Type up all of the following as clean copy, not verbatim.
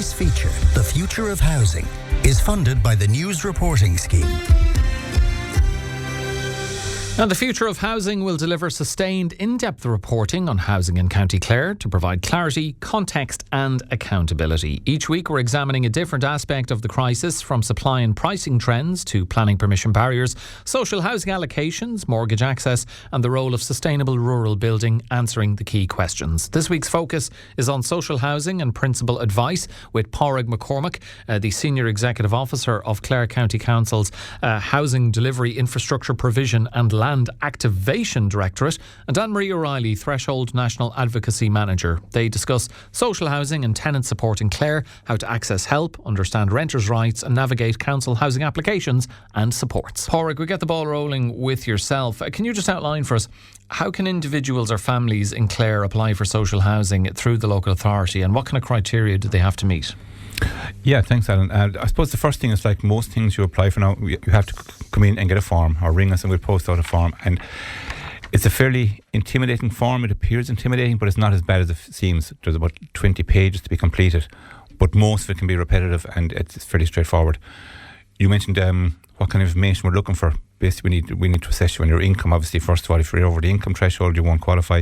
Today's feature, The Future of Housing, is funded by the News Reporting Scheme. And the Future of Housing will deliver sustained, in-depth reporting on housing in County Clare to provide clarity, context and accountability. Each week we're examining a different aspect of the crisis, from supply and pricing trends to planning permission barriers, social housing allocations, mortgage access and the role of sustainable rural building, answering the key questions. This week's focus is on social housing and principal advice with Padraig, the Senior Executive Officer of Clare County Council's Housing Delivery, Infrastructure Provision and Land Activation Directorate, and Anne-Marie O'Reilly, Threshold National Advocacy Manager. They discuss social housing and tenant support in Clare, how to access help, understand renters' rights and navigate council housing applications and supports. Padraig, we get the ball rolling with yourself. Can you just outline for us, how can individuals or families in Clare apply for social housing through the local authority, and what kind of criteria do they have to meet? Yeah, thanks, Alan. I suppose the first thing is, like most things you apply for now, you have to come in and get a form, or ring us and we'll post out a form. And it's a fairly intimidating form. It appears intimidating, but it's not as bad as it seems. There's about 20 pages to be completed, but most of it can be repetitive and it's fairly straightforward. You mentioned what kind of information we're looking for. Basically, we need to assess you on your income. Obviously, first of all, if you're over the income threshold, you won't qualify.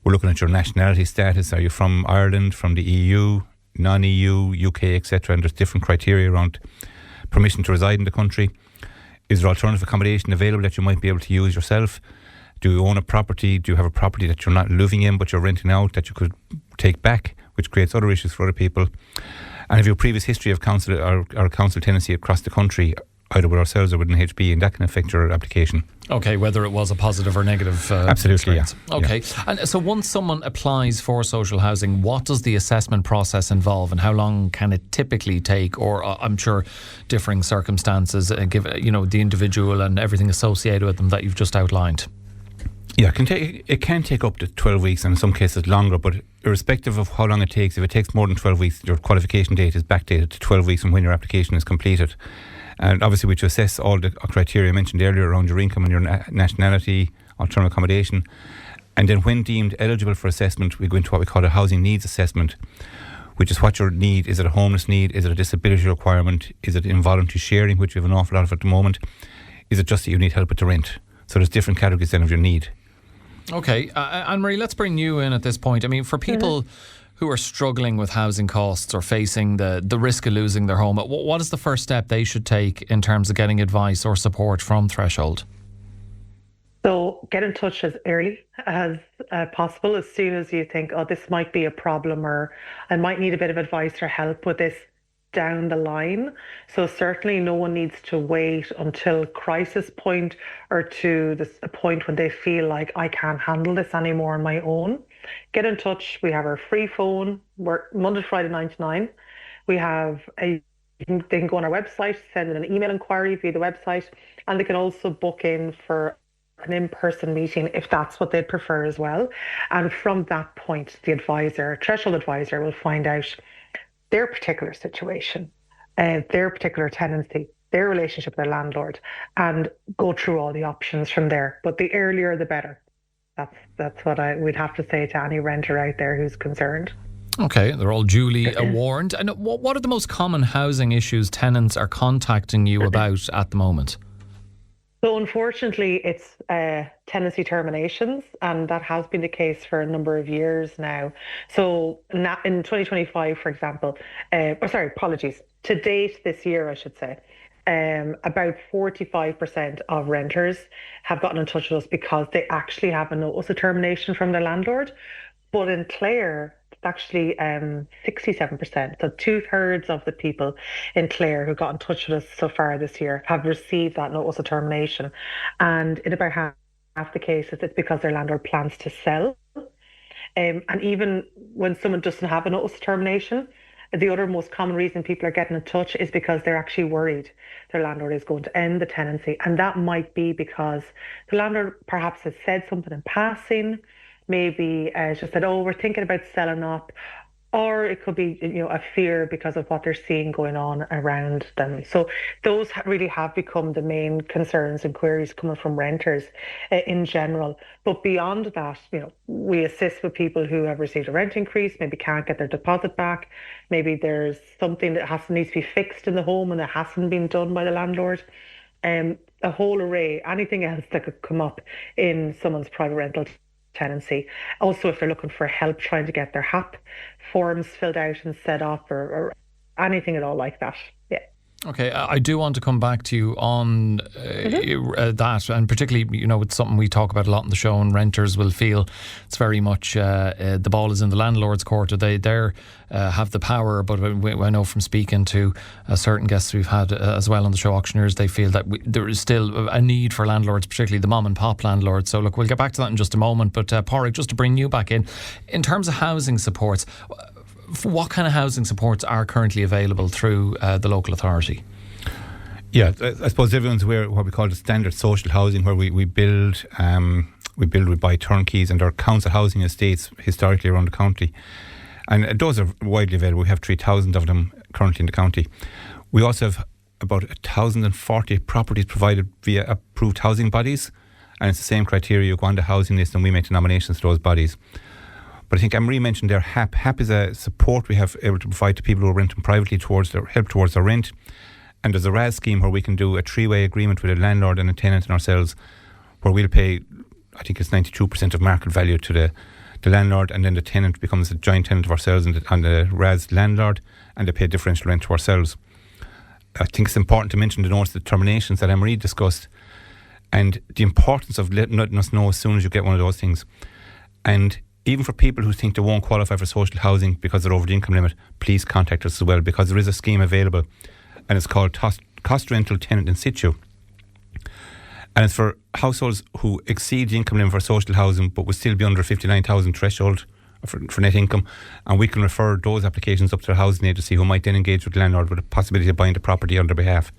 We're looking at your nationality status. Are you from Ireland, from the EU, non-EU, UK, etc.? And there's different criteria around permission to reside in the country. Is there alternative accommodation available that you might be able to use yourself? Do you own a property? Do you have a property that you're not living in but you're renting out that you could take back, which creates other issues for other people? And have you a previous history of council or council tenancy across the country, either with ourselves or with an HB, and that can affect your application. Okay, whether it was a positive or negative Absolutely, experience. Yeah. Okay, yeah. And so once someone applies for social housing, what does the assessment process involve, and how long can it typically take? Or I'm sure differing circumstances give the individual and everything associated with them that you've just outlined. Yeah, it can take up to 12 weeks and in some cases longer, but irrespective of how long it takes, if it takes more than 12 weeks, your qualification date is backdated to 12 weeks from when your application is completed. And obviously we to assess all the criteria I mentioned earlier around your income and your nationality, alternative accommodation. And then when deemed eligible for assessment, we go into what we call a housing needs assessment, which is what your need. Is it a homeless need? Is it a disability requirement? Is it involuntary sharing, which we have an awful lot of at the moment? Is it just that you need help with the rent? So there's different categories then of your need. Okay, Anne-Marie, let's bring you in at this point. I mean, for people who are struggling with housing costs or facing the risk of losing their home, what is the first step they should take in terms of getting advice or support from Threshold? So get in touch as early as possible, as soon as you think, oh, this might be a problem, or I might need a bit of advice or help with this down the line. So certainly no one needs to wait until crisis point or to a point when they feel like I can't handle this anymore on my own. Get in touch. We have our free phone. We're Monday to Friday 9 to 9. We have they can go on our website, send in an email inquiry via the website, and they can also book in for an in-person meeting if that's what they'd prefer as well. And from that point, the threshold advisor will find out their particular situation, their particular tenancy, their relationship with their landlord, and go through all the options from there. But the earlier, the better. That's what we'd have to say to any renter out there who's concerned. Okay, they're all duly warned. And what are the most common housing issues tenants are contacting you about at the moment? So unfortunately, it's tenancy terminations, and that has been the case for a number of years now. So in 2025, for example, to date this year, I should say, about 45% of renters have gotten in touch with us because they actually have a notice of termination from their landlord. But in Clare, it's actually 67%. So 2/3 of the people in Clare who got in touch with us so far this year have received that notice of termination. And in about half the cases, it's because their landlord plans to sell. And even when someone doesn't have a notice of termination, the other most common reason people are getting in touch is because they're actually worried their landlord is going to end the tenancy. And that might be because the landlord perhaps has said something in passing, maybe just said, oh, we're thinking about selling up, or it could be, a fear because of what they're seeing going on around them. So those really have become the main concerns and queries coming from renters in general. But beyond that, we assist with people who have received a rent increase, maybe can't get their deposit back, maybe there's something that needs to be fixed in the home and that hasn't been done by the landlord. A whole array, anything else that could come up in someone's private rental tenancy. Also, if they're looking for help trying to get their HAP forms filled out and set up, or anything at all like that. Yeah. Okay, I do want to come back to you on that, and particularly, it's something we talk about a lot in the show, and renters will feel it's very much the ball is in the landlord's court. They have the power, but I know from speaking to certain guests we've had as well on the show, auctioneers, they feel that there is still a need for landlords, particularly the mom and pop landlords. So look, we'll get back to that in just a moment, but Padraig, just to bring you back in terms of housing supports, what kind of housing supports are currently available through the local authority? Yeah, I suppose everyone's aware of what we call the standard social housing, where we build, we buy turnkeys, and there are council housing estates historically around the county. And those are widely available. We have 3,000 of them currently in the county. We also have about 1,040 properties provided via approved housing bodies, and it's the same criteria. You go on the housing list and we make the nominations to those bodies. But I think Anne-Marie mentioned there, HAP. HAP is a support we have able to provide to people who are renting privately towards their rent. And there's a RAS scheme where we can do a three-way agreement with a landlord and a tenant and ourselves, where we'll pay, I think it's 92% of market value to the landlord, and then the tenant becomes a joint tenant of ourselves and the RAS landlord, and they pay differential rent to ourselves. I think it's important to mention the notice of terminations that Anne-Marie discussed, and the importance of letting us know as soon as you get one of those things. And even for people who think they won't qualify for social housing because they're over the income limit, please contact us as well, because there is a scheme available, and it's called Cost Rental Tenant in Situ. And it's for households who exceed the income limit for social housing but will still be under 59,000 threshold for net income. And we can refer those applications up to the housing agency, who might then engage with the landlord with the possibility of buying the property on their behalf.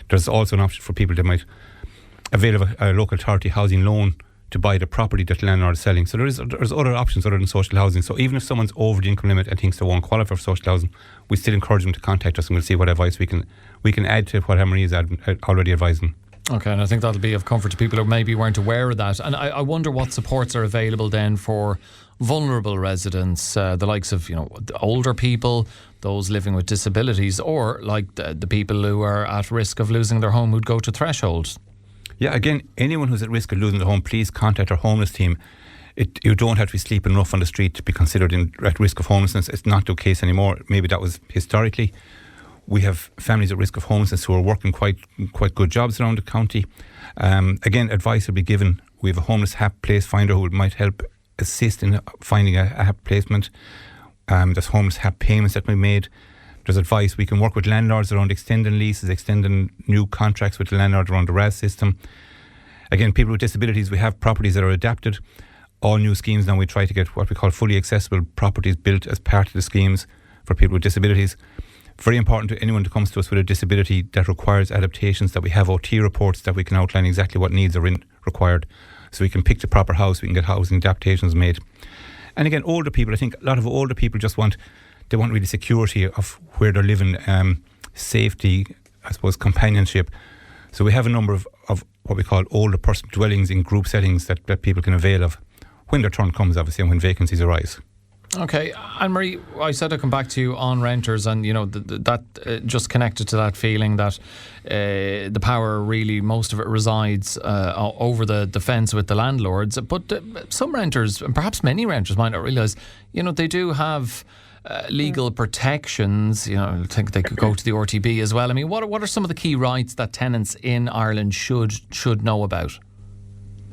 There's also an option for people that might avail of a local authority housing loan to buy the property that the landlord is selling. So there's other options other than social housing. So even if someone's over the income limit and thinks they won't qualify for social housing, we still encourage them to contact us, and we'll see what advice we can add to what Anne-Marie is already advising. Okay, and I think that'll be of comfort to people who maybe weren't aware of that. And I wonder what supports are available then for vulnerable residents, the likes of the older people, those living with disabilities, or like the people who are at risk of losing their home who'd go to threshold. Yeah, again, anyone who's at risk of losing their home, please contact our homeless team. You don't have to be sleeping rough on the street to be considered at risk of homelessness. It's not the case anymore. Maybe that was historically. We have families at risk of homelessness who are working quite good jobs around the county. Again, advice will be given. We have a homeless HAP place finder who might help assist in finding a HAP placement. There's homeless HAP payments that we made. There's advice. We can work with landlords around extending leases, extending new contracts with the landlord around the RAS system. Again, people with disabilities, we have properties that are adapted. All new schemes now, we try to get what we call fully accessible properties built as part of the schemes for people with disabilities. Very important to anyone who comes to us with a disability that requires adaptations, that we have OT reports that we can outline exactly what needs are required, so we can pick the proper house, we can get housing adaptations made. And again, older people, I think a lot of older people want really security of where they're living, safety, I suppose companionship. So we have a number of what we call older person dwellings in group settings that people can avail of when their turn comes, obviously, and when vacancies arise. Okay, Anne-Marie, I said I'd come back to you on renters, and that just connected to that feeling that the power really, most of it resides over the fence with the landlords. But some renters, and perhaps many renters, might not realise, they do have legal protections. I think they could go to the RTB as well. I mean, what are some of the key rights that tenants in Ireland should know about?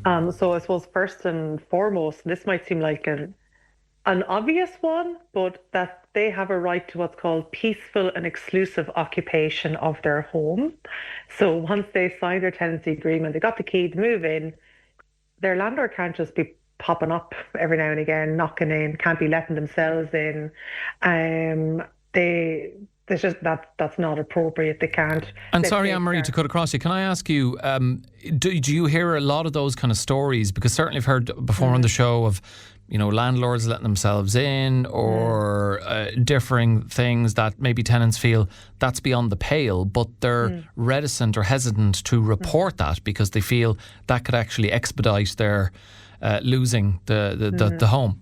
So I suppose first and foremost, this might seem like an obvious one, but that they have a right to what's called peaceful and exclusive occupation of their home. So once they sign their tenancy agreement, they got the key to move in, their landlord can't just be popping up every now and again, knocking in, can't be letting themselves in. There's just that's not appropriate. They can't. And sorry, Anne-Marie, to cut across you, can I ask you, do you hear a lot of those kind of stories? Because certainly I've heard before on the show of landlords letting themselves in or differing things that maybe tenants feel that's beyond the pale, but they're reticent or hesitant to report that because they feel that could actually expedite their losing the home.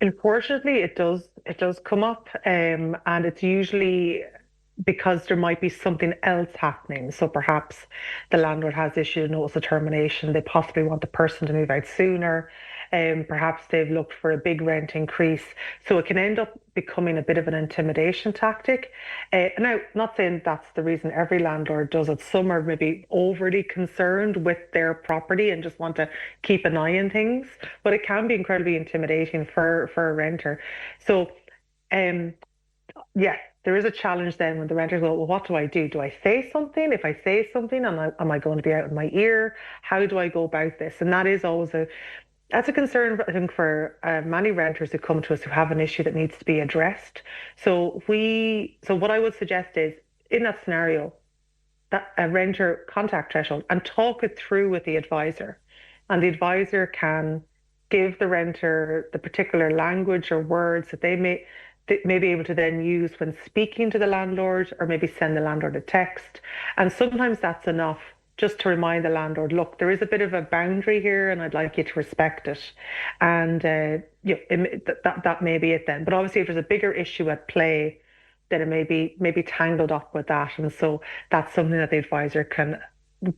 Unfortunately, it does come up, and it's usually because there might be something else happening. So perhaps the landlord has issued a notice of termination. They possibly want the person to move out sooner. Perhaps they've looked for a big rent increase. So it can end up becoming a bit of an intimidation tactic. Now, not saying that's the reason every landlord does it. Some are maybe overly concerned with their property and just want to keep an eye on things. But it can be incredibly intimidating for a renter. So, yeah. There is a challenge then when the renters go, well, what do I do? Do I say something? If I say something, am I going to be out in my ear? How do I go about this? And that is always that's a concern, I think, for many renters who come to us who have an issue that needs to be addressed. So what I would suggest is, in that scenario, that a renter contact threshold and talk it through with the advisor. And the advisor can give the renter the particular language or words that they may be able to then use when speaking to the landlord, or maybe send the landlord a text. And sometimes that's enough just to remind the landlord, look, there is a bit of a boundary here and I'd like you to respect it. And that may be it then. But obviously if there's a bigger issue at play, then it may be tangled up with that. And so that's something that the advisor can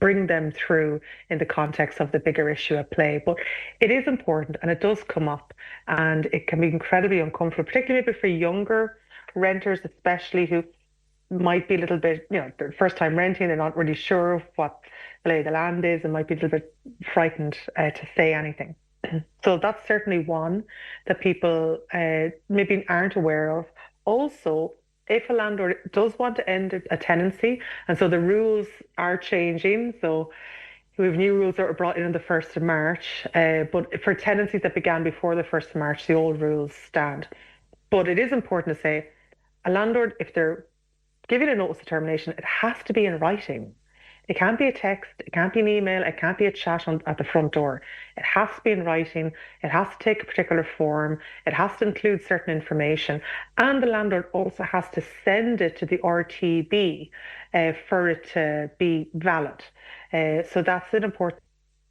bring them through in the context of the bigger issue at play. But it is important, and it does come up, and it can be incredibly uncomfortable, particularly maybe for younger renters, especially who might be a little bit, their first time renting, they're not really sure of what the lay of the land is, and might be a little bit frightened to say anything. So that's certainly one that people maybe aren't aware of. Also, if a landlord does want to end a tenancy, and so the rules are changing, so we have new rules that were brought in on the 1st of March, but for tenancies that began before the 1st of March, the old rules stand. But it is important to say, a landlord, if they're giving a notice of termination, it has to be in writing. It can't be a text, it can't be an email, it can't be a chat at the front door. It has to be in writing, it has to take a particular form, it has to include certain information, and the landlord also has to send it to the RTB for it to be valid. So that's an important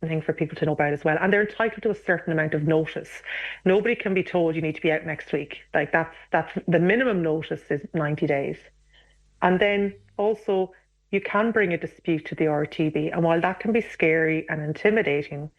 thing for people to know about as well. And they're entitled to a certain amount of notice. Nobody can be told you need to be out next week. Like that's the minimum notice is 90 days. And then also, you can bring a dispute to the RTB. And while that can be scary and intimidating,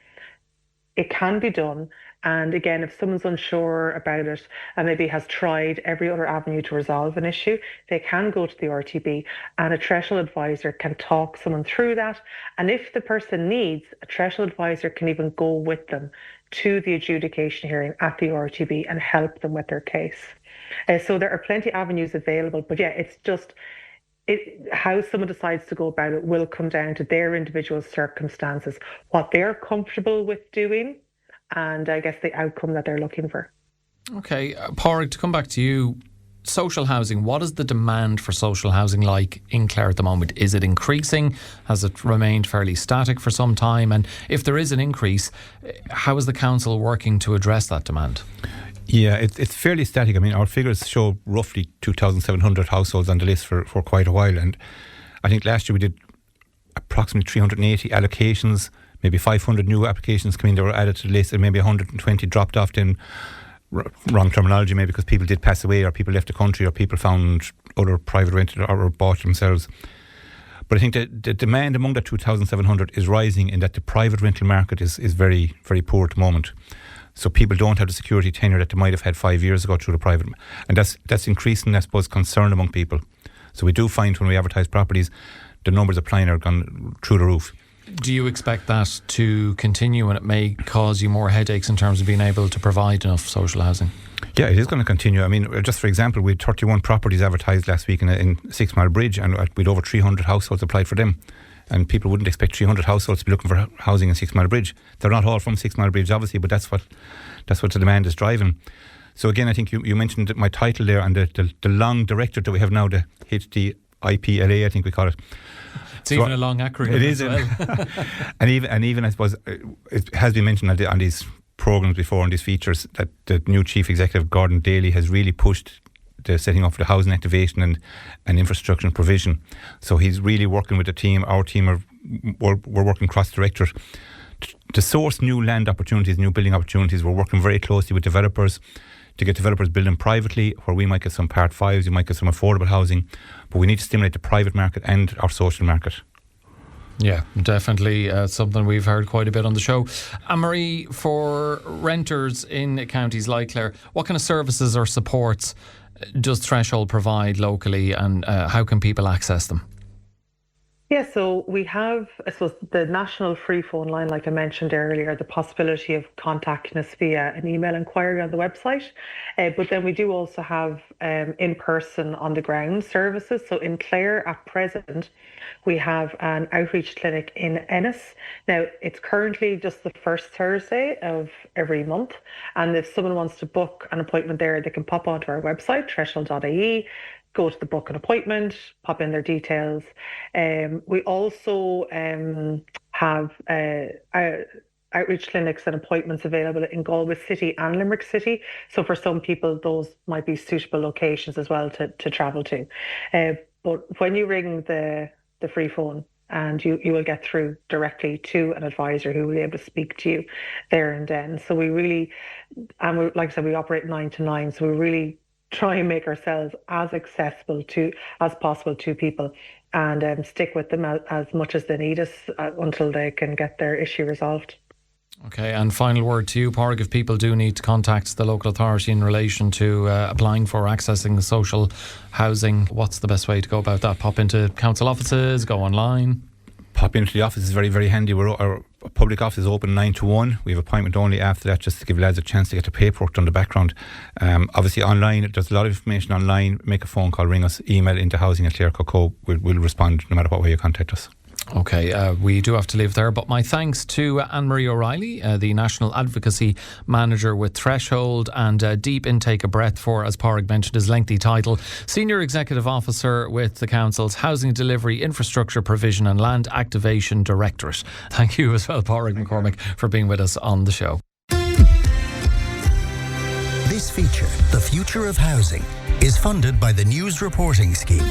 it can be done. And again, if someone's unsure about it and maybe has tried every other avenue to resolve an issue, they can go to the RTB, and a threshold advisor can talk someone through that. And if the person needs, a threshold advisor can even go with them to the adjudication hearing at the RTB and help them with their case. So there are plenty of avenues available. But yeah, it's just... how someone decides to go about it will come down to their individual circumstances, what they're comfortable with doing, and I guess the outcome that they're looking for. Okay, Padraig, to come back to you, social housing, what is the demand for social housing like in Clare at the moment? Is it increasing? Has it remained fairly static for some time? And if there is an increase, how is the council working to address that demand? Yeah, it's fairly static. I mean, our figures show roughly 2,700 households on the list for quite a while. And I think last year we did approximately 380 allocations, maybe 500 new applications came in that were added to the list, and maybe 120 dropped off then. Wrong terminology, maybe because people did pass away, or people left the country, or people found other private rented or bought themselves. But I think that the demand among the 2,700 is rising, in that the private rental market is very, very poor at the moment. So people don't have the security tenure that they might have had 5 years ago through the private. And that's increasing, I suppose, concern among people. So we do find when we advertise properties, the numbers applying are gone through the roof. Do you expect that to continue, and it may cause you more headaches in terms of being able to provide enough social housing? Yeah, it is going to continue. I mean, just for example, we had 31 properties advertised last week in 6 Mile Bridge, and we had over 300 households applied for them. And people wouldn't expect 300 households to be looking for housing in 6 Mile Bridge. They're not all from 6 Mile Bridge, obviously, but that's what the demand is driving. So again, I think you mentioned my title there, and the long directorate that we have now, the HDIPLA, I think we call it. It's even a long acronym. It is, as well. and even I suppose it has been mentioned on these programmes before on these features, that the new Chief Executive, Gordon Daly, has really pushed the setting up for the housing activation and infrastructure and provision. So he's really working with the team. Our team we're working cross-directorate to source new land opportunities, new building opportunities. We're working very closely with developers to get developers building privately, where we might get some Part 5s, you might get some affordable housing, but we need to stimulate the private market and our social market. Yeah, definitely something we've heard quite a bit on the show. Anne-Marie, for renters in counties like Clare, what kind of services or supports does Threshold provide locally, and how can people access them? Yeah, so we have, I suppose, the national free phone line, like I mentioned earlier, the possibility of contacting us via an email inquiry on the website. But then we do also have in-person, on-the-ground services. So in Clare at present, we have an outreach clinic in Ennis. Now, it's currently just the first Thursday of every month. And if someone wants to book an appointment there, they can pop onto our website, threshold.ie, go to the book an appointment, pop in their details. We also have outreach clinics and appointments available in Galway City and Limerick City. So for some people, those might be suitable locations as well to travel to. But when you ring the free phone, and you will get through directly to an advisor who will be able to speak to you there and then. So we really, like I said, we operate 9 to 9, so we really try and make ourselves as accessible as possible to people, and stick with them as much as they need us until they can get their issue resolved. Okay, and final word to you, Padraig, if people do need to contact the local authority in relation to applying for accessing the social housing, what's the best way to go about that? Pop into council offices, go online? Pop into the office is very, very handy. Our public office is open 9 to 1. We have appointment only after that, just to give lads a chance to get the paperwork done in the background. Obviously online, there's a lot of information online. Make a phone call, ring us, email into housing@clare.co. We'll respond no matter what way you contact us. Okay, we do have to leave there, but my thanks to Anne-Marie O'Reilly, the National Advocacy Manager with Threshold, and deep intake of breath for, as Padraig mentioned, his lengthy title, Senior Executive Officer with the Council's Housing Delivery, Infrastructure Provision and Land Activation Directorate. Thank you as well, Padraig McCormick, for being with us on the show. This feature, The Future of Housing, is funded by the News Reporting Scheme.